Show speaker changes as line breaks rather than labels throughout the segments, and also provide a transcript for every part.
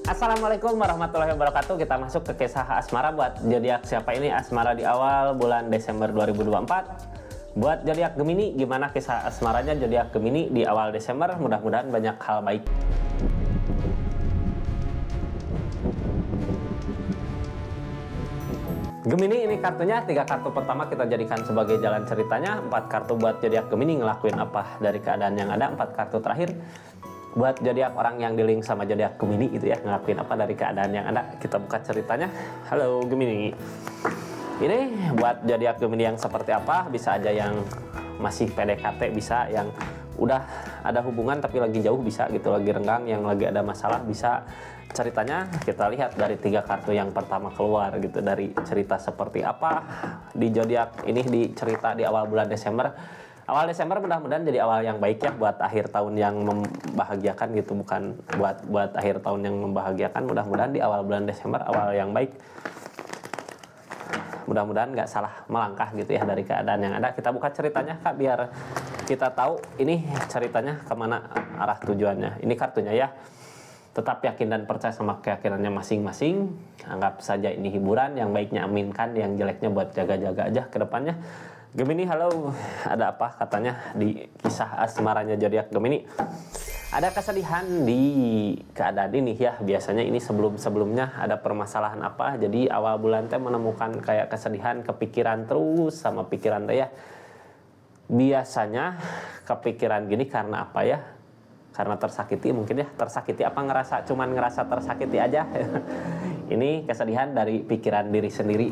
Assalamualaikum warahmatullahi wabarakatuh. Kita masuk ke kisah asmara buat zodiak siapa ini asmara di awal bulan Desember 2024. Buat zodiak Gemini, gimana kisah asmaranya zodiak Gemini di awal Desember? Mudah-mudahan banyak hal baik. Gemini ini kartunya 3 kartu pertama kita jadikan sebagai jalan ceritanya. 4 kartu buat zodiak Gemini ngelakuin apa dari keadaan yang ada. 4 kartu terakhir buat zodiak orang yang di link sama zodiak Gemini itu ya, ngelakuin apa dari keadaan yang ada. Kita buka ceritanya. Halo Gemini. Ini buat zodiak Gemini yang seperti apa? Bisa aja yang masih PDKT, bisa yang udah ada hubungan tapi lagi jauh, bisa gitu, lagi renggang, yang lagi ada masalah, bisa. Ceritanya kita lihat dari 3 kartu yang pertama keluar gitu, dari cerita seperti apa di zodiak ini, di cerita di awal bulan Desember. Awal Desember mudah-mudahan jadi awal yang baik ya, buat akhir tahun yang membahagiakan gitu, bukan buat akhir tahun yang membahagiakan. Mudah-mudahan di awal bulan Desember awal yang baik. Mudah-mudahan nggak salah melangkah gitu ya dari keadaan yang ada. Kita buka ceritanya Kak, biar kita tahu ini ceritanya kemana arah tujuannya. Ini kartunya ya. Tetap yakin dan percaya sama keyakinannya masing-masing. Anggap saja ini hiburan, yang baiknya aminkan, yang jeleknya buat jaga-jaga aja ke depannya. Gemini, halo. Ada apa katanya di kisah asmaranya zodiak Gemini? Ada kesedihan di keadaan ini ya. Biasanya ini sebelum-sebelumnya ada permasalahan apa. Jadi awal bulan teh menemukan kayak kesedihan, kepikiran terus sama pikiran teh ya. Biasanya kepikiran gini karena apa ya? Karena tersakiti mungkin ya. Tersakiti apa, cuman ngerasa tersakiti aja. Ini kesedihan dari pikiran diri sendiri.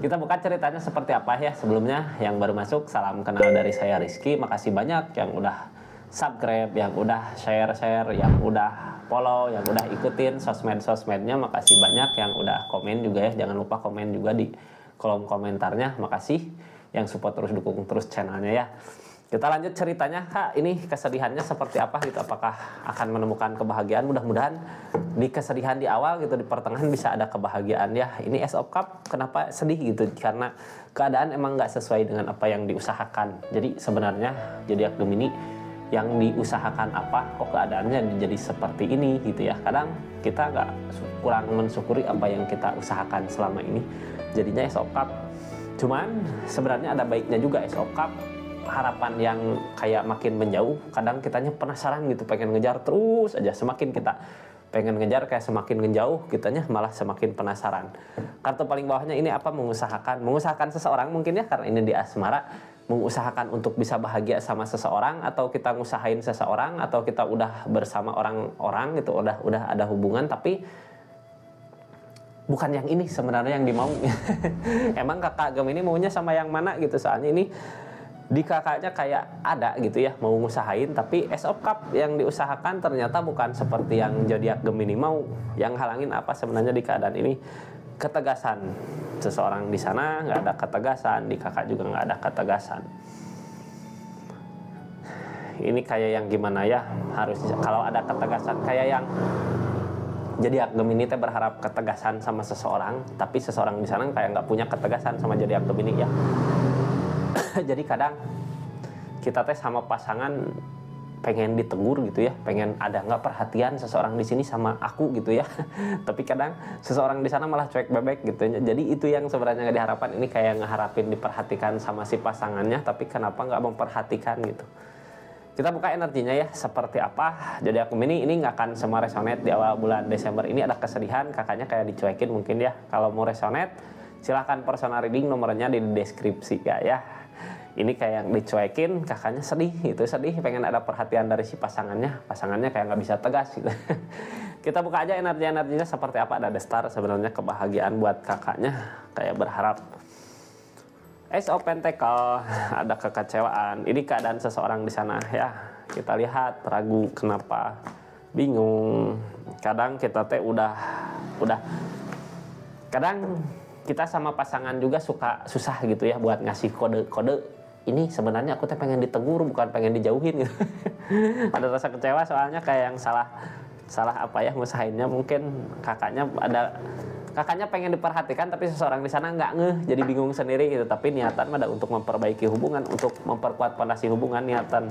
Kita buka ceritanya seperti apa ya. Sebelumnya yang baru masuk, salam kenal dari saya Rizky. Makasih banyak yang udah subscribe, yang udah share, yang udah follow, yang udah ikutin sosmed-sosmednya. Makasih banyak yang udah komen juga ya. Jangan lupa komen juga di kolom komentarnya. Makasih yang support terus, dukung terus channelnya ya. Kita lanjut ceritanya Kak, ini kesedihannya seperti apa gitu, apakah akan menemukan kebahagiaan? Mudah-mudahan di kesedihan di awal gitu, di pertengahan bisa ada kebahagiaan ya. Ini Ace of Cup, kenapa sedih gitu? Karena keadaan emang nggak sesuai dengan apa yang diusahakan. Jadi sebenarnya zodiak Gemini yang diusahakan apa, kok keadaannya jadi seperti ini gitu ya. Kadang kita nggak kurang mensyukuri apa yang kita usahakan selama ini, jadinya Ace of Cup. Cuman sebenarnya ada baiknya juga Ace of Cup. Harapan yang kayak makin menjauh, kadang kitanya penasaran gitu, pengen ngejar terus aja. Semakin kita pengen ngejar, kayak semakin ngejauh, kitanya malah semakin penasaran. Kartu paling bawahnya ini apa? Mengusahakan seseorang mungkin ya, karena ini di asmara. Mengusahakan untuk bisa bahagia sama seseorang, atau kita ngusahain seseorang, atau kita udah bersama orang-orang gitu, udah ada hubungan, tapi bukan yang ini sebenarnya yang dimau. Emang kakak Gemini maunya sama yang mana gitu, soalnya ini di kakaknya kayak ada gitu ya, mau ngusahain, tapi Ace of Cup yang diusahakan ternyata bukan seperti yang zodiak Gemini mau. Yang halangin apa sebenarnya di keadaan ini? Ketegasan. Seseorang di sana nggak ada ketegasan, di kakak juga nggak ada ketegasan. Ini kayak yang gimana ya, harus kalau ada ketegasan, kayak yang zodiak Gemini teh berharap ketegasan sama seseorang, tapi seseorang di sana kayak nggak punya ketegasan sama zodiak Gemini ya. Jadi kadang kita teh sama pasangan pengen ditegur gitu ya, pengen ada nggak perhatian seseorang di sini sama aku gitu ya. Tapi kadang seseorang di sana malah cuek bebek gitu. Jadi itu yang sebenarnya nggak diharapkan. Ini kayak ngeharapin diperhatikan sama si pasangannya, tapi kenapa nggak memperhatikan gitu. Kita buka energinya ya, seperti apa. Jadi aku ini nggak akan semua resonate di awal bulan Desember ini. Ada kesedihan, kakaknya kayak dicuekin mungkin ya. Kalau mau resonate, silahkan personal reading, nomornya di deskripsi ya. Ini kayak yang dicuekin, kakaknya sedih, pengen ada perhatian dari si pasangannya kayak nggak bisa tegas gitu. Kita buka aja energinya seperti apa. Ada The Star, sebenarnya kebahagiaan buat kakaknya, kayak berharap. Ace of Pentacle, ada kekecewaan. Ini keadaan seseorang di sana ya. Kita lihat, ragu, kenapa, bingung. Kadang kita teh udah. Kadang kita sama pasangan juga suka susah gitu ya buat ngasih kode-kode. Ini sebenarnya aku teh pengen ditegur, bukan pengen dijauhin gitu. Ada rasa kecewa soalnya kayak yang salah apa ya, ngusahainnya mungkin kakaknya pengen diperhatikan, tapi seseorang di sana nggak ngeh, jadi bingung sendiri gitu. Tapi niatan ada untuk memperbaiki hubungan, untuk memperkuat fondasi hubungan, niatan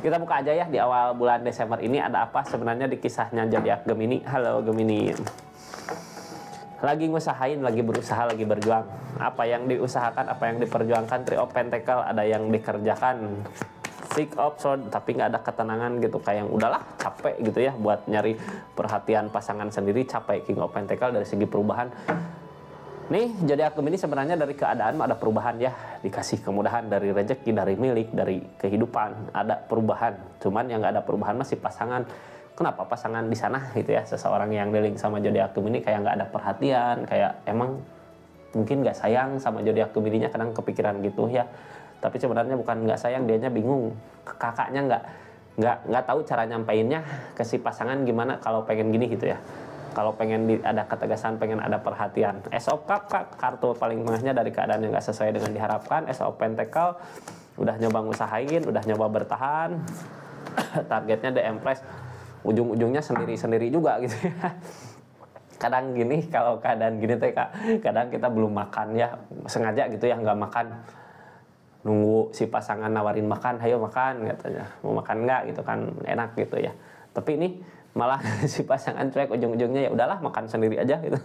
Kita buka aja ya di awal bulan Desember ini ada apa sebenarnya di kisahnya zodiak Gemini. Halo Gemini. Lagi ngusahain, lagi berusaha, lagi berjuang. Apa yang diusahakan, apa yang diperjuangkan. Three of Pentacle, ada yang dikerjakan. Six of Swords, tapi nggak ada ketenangan gitu. Kayak yang udahlah capek gitu ya buat nyari perhatian pasangan sendiri, capek. King of Pentacle dari segi perubahan. Nih, zodiak Gemini sebenarnya dari keadaan ada perubahan ya, dikasih kemudahan dari rezeki, dari milik, dari kehidupan, ada perubahan. Cuman yang nggak ada perubahan masih pasangan. Kenapa pasangan di sana gitu ya? Seseorang yang dealing sama zodiak Gemini kayak nggak ada perhatian, kayak emang mungkin nggak sayang sama zodiak Gemininya, kadang kepikiran gitu ya. Tapi sebenarnya bukan nggak sayang, dianya bingung. Kakaknya nggak tahu cara nyampainnya ke si pasangan gimana kalau pengen gini gitu ya. Kalau pengen ada ketegasan, pengen ada perhatian. Ace of Cup, kartu paling tengahnya dari keadaan yang gak sesuai dengan diharapkan. Ace of Pentacle, udah nyoba ngusahain, udah nyoba bertahan. Targetnya The Empress, ujung-ujungnya sendiri-sendiri juga gitu ya. Kadang gini, kalau keadaan gini tuh kadang kita belum makan ya, sengaja gitu ya, nggak makan. Nunggu si pasangan nawarin makan, ayo makan katanya. Mau makan nggak gitu kan, enak gitu ya. Tapi ini malah si pasangan cuek, ujung-ujungnya ya udahlah makan sendiri aja gitu.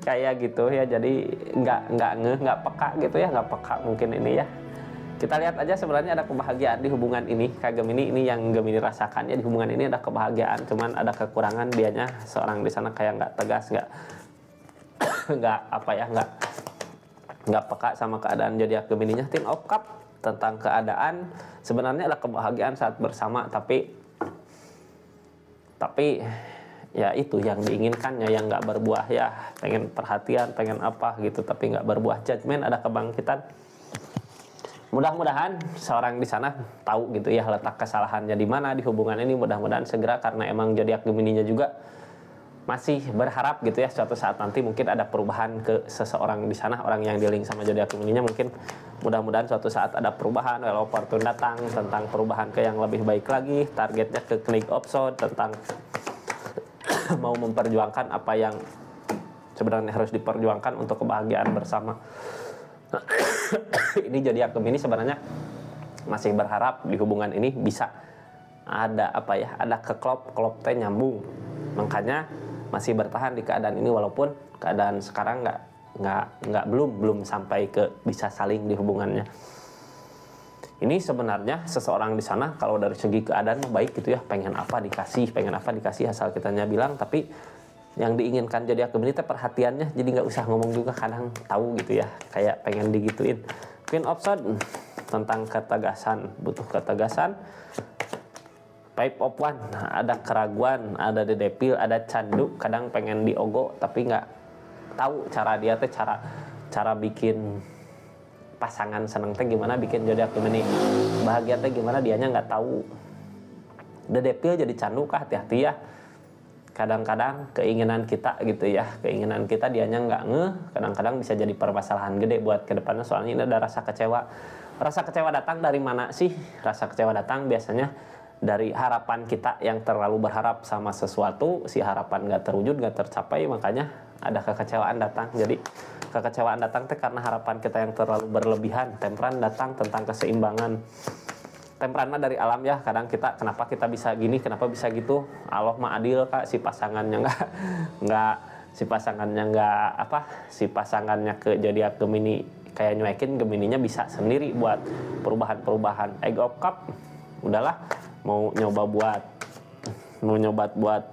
Kayak gitu ya, jadi nggak peka gitu ya, nggak peka mungkin ini ya. Kita lihat aja sebenarnya ada kebahagiaan di hubungan ini. Kayak Gemini, ini yang Gemini rasakan ya, di hubungan ini ada kebahagiaan, cuman ada kekurangan dianya seorang di sana kayak nggak tegas, nggak apa ya, nggak peka sama keadaan zodiak Gemininya. Ten of Cup, tentang keadaan sebenarnya ada kebahagiaan saat bersama, tapi ya itu yang diinginkannya yang nggak berbuah ya, pengen perhatian, pengen apa gitu, tapi nggak berbuah. Judgment, ada kebangkitan. Mudah-mudahan seorang di sana tahu gitu ya letak kesalahannya di mana di hubungan ini. Mudah-mudahan segera, karena emang zodiak Gemininya juga masih berharap gitu ya suatu saat nanti mungkin ada perubahan ke seseorang di sana, orang yang dealing sama zodiak Gemininya. Mungkin mudah-mudahan suatu saat ada perubahan, well opportune datang tentang perubahan ke yang lebih baik lagi. Targetnya ke King of Swords, tentang mau memperjuangkan apa yang sebenarnya harus diperjuangkan untuk kebahagiaan bersama. Ini zodiak Gemini sebenarnya masih berharap di hubungan ini bisa ada apa ya, ada keklop teh nyambung. Makanya masih bertahan di keadaan ini walaupun keadaan sekarang belum sampai ke bisa saling di hubungannya. Ini sebenarnya seseorang di sana kalau dari segi keadaan baik gitu ya, pengen apa dikasih asal kitanya bilang. Tapi yang diinginkan zodiak Gemini perhatiannya, jadi nggak usah ngomong juga, kadang tahu gitu ya, kayak pengen digituin. Queen of Swords, tentang ketegasan, butuh ketegasan. Five of Wands, ada keraguan, ada dedepil, ada candu, kadang pengen diogo tapi nggak tahu cara dia teh, cara bikin pasangan seneng teh gimana, bikin zodiak Gemini bahagia teh gimana, dianya nggak tahu. Dedepil jadi candu kah, hati-hati ya. Kadang-kadang keinginan kita gitu ya, keinginan kita dianya nggak kadang-kadang bisa jadi permasalahan gede buat kedepannya. Soalnya ini ada rasa kecewa. Rasa kecewa datang dari mana sih? Rasa kecewa datang biasanya dari harapan kita yang terlalu berharap sama sesuatu, si harapan nggak terwujud, nggak tercapai, makanya ada kekecewaan datang. Jadi kekecewaan datang teh karena harapan kita yang terlalu berlebihan. Temperan datang tentang keseimbangan. Temperan mah dari alam ya, kadang kita kenapa kita bisa gini, kenapa bisa gitu. Allah mah adil kak, si pasangannya si pasangannya ke zodiak Gemini kayak nyuekin, Gemininya bisa sendiri buat perubahan. Egg of Cup, udahlah mau nyoba buat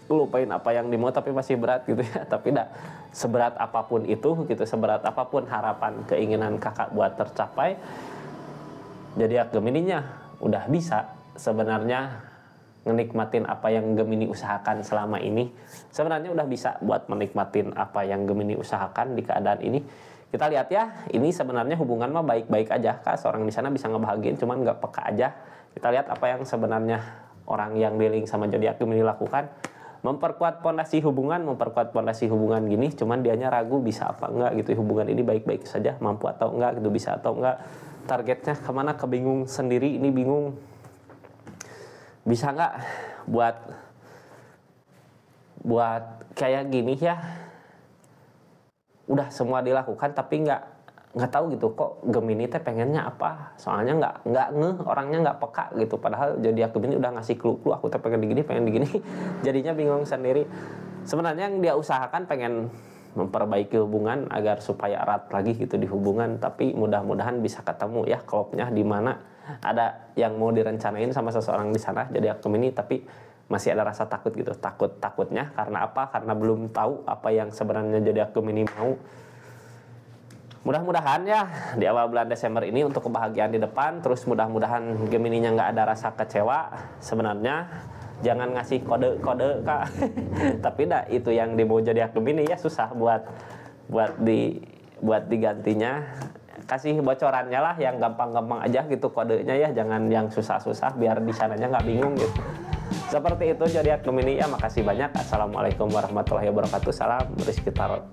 ngelupain apa yang dimau, tapi masih berat gitu ya. Tapi seberat apapun itu gitu, seberat apapun harapan keinginan kakak buat tercapai, zodiak Gemininya udah bisa sebenarnya menikmatin apa yang Gemini usahakan selama ini. Sebenarnya udah bisa buat menikmatin apa yang Gemini usahakan di keadaan ini. Kita lihat ya, ini sebenarnya hubungan mah baik-baik aja kak, seorang di sana bisa ngebahagiain, cuman nggak peka aja. Kita lihat apa yang sebenarnya orang yang dealing sama zodiak Gemini lakukan. Memperkuat pondasi hubungan gini, cuman dianya ragu bisa apa enggak gitu, hubungan ini baik-baik saja, mampu atau enggak gitu, bisa atau enggak, targetnya kemana, kebingung sendiri. Ini bingung bisa enggak buat kayak gini ya, udah semua dilakukan tapi enggak nggak tahu gitu kok Gemini teh pengennya apa, soalnya nggak ngeh, orangnya nggak peka gitu, padahal zodiak Gemini udah ngasih clue aku teh pengen digini jadinya bingung sendiri. Sebenarnya yang dia usahakan pengen memperbaiki hubungan agar supaya erat lagi gitu di hubungan, tapi mudah-mudahan bisa ketemu ya klopnya di mana ada yang mau direncanain sama seseorang di sana zodiak Gemini, tapi masih ada rasa takut gitu, takutnya karena apa, karena belum tahu apa yang sebenarnya zodiak Gemini mau. Mudah-mudahan ya di awal bulan Desember ini untuk kebahagiaan di depan, terus mudah-mudahan Gemininya nggak ada rasa kecewa. Sebenarnya jangan ngasih kode-kode Kak. Tapi dah itu yang di zodiak Gemini ya susah buat digantinya. Kasih bocorannya lah yang gampang-gampang aja gitu kodenya ya, jangan yang susah-susah biar di sananya nggak bingung gitu. Seperti itu zodiak Gemini ya, makasih banyak. Assalamualaikum warahmatullahi wabarakatuh. Salam Rizky Tarot.